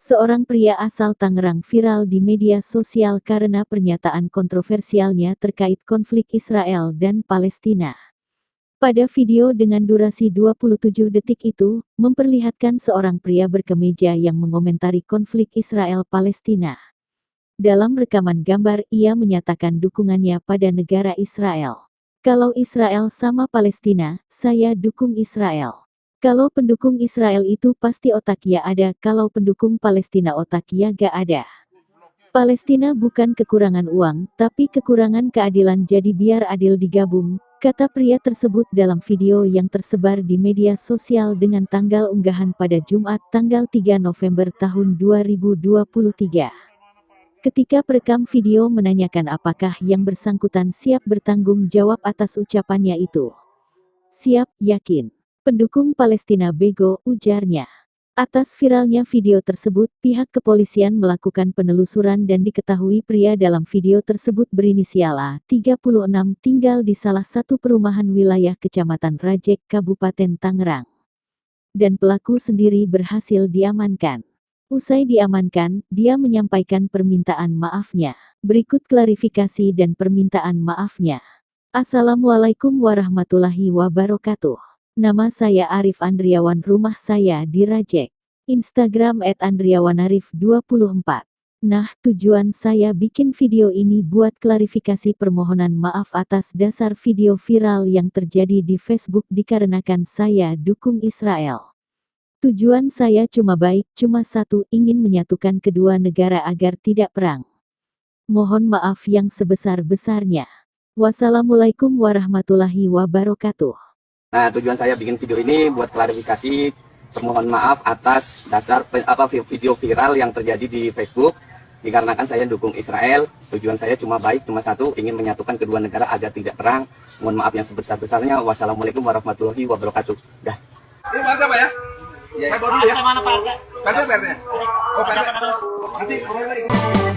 Seorang pria asal Tangerang viral di media sosial karena pernyataan kontroversialnya terkait konflik Israel dan Palestina. Pada video dengan durasi 27 detik itu, memperlihatkan seorang pria berkemeja yang mengomentari konflik Israel-Palestina. Dalam rekaman gambar, ia menyatakan dukungannya pada negara Israel. Kalau Israel sama Palestina, saya dukung Israel. Kalau pendukung Israel itu pasti otak ya ada, kalau pendukung Palestina otak ya gak ada. Palestina bukan kekurangan uang, tapi kekurangan keadilan, jadi biar adil digabung, kata pria tersebut dalam video yang tersebar di media sosial dengan tanggal unggahan pada Jumat tanggal 3 November tahun 2023. Ketika perekam video menanyakan apakah yang bersangkutan siap bertanggung jawab atas ucapannya itu. Siap, yakin. Pendukung Palestina bego, ujarnya. Atas viralnya video tersebut, pihak kepolisian melakukan penelusuran dan diketahui pria dalam video tersebut berinisial A, 36, tinggal di salah satu perumahan wilayah Kecamatan Rajek, Kabupaten Tangerang. Dan pelaku sendiri berhasil diamankan. Usai diamankan, dia menyampaikan permintaan maafnya. Berikut klarifikasi dan permintaan maafnya. Assalamualaikum warahmatullahi wabarakatuh. Nama saya Arif Andriawan, rumah saya di Rajek. Instagram @andriawanarif24. Nah, tujuan saya bikin video ini buat klarifikasi permohonan maaf atas dasar video viral yang terjadi di Facebook dikarenakan saya dukung Israel. Tujuan saya cuma baik, cuma satu, ingin menyatukan kedua negara agar tidak perang. Mohon maaf yang sebesar-besarnya. Wassalamualaikum warahmatullahi wabarakatuh. Nah, tujuan saya bikin video ini buat klarifikasi permohonan maaf atas dasar video viral yang terjadi di Facebook dikarenakan saya dukung Israel. Tujuan saya cuma baik, cuma satu, ingin menyatukan kedua negara agar tidak perang. Mohon maaf yang sebesar-besarnya. Wassalamualaikum warahmatullahi wabarakatuh. Dah. Ini mana Pak ya? Iya. Saya bawa dulu ya. Mana Pak? Nanti. Oh, nanti.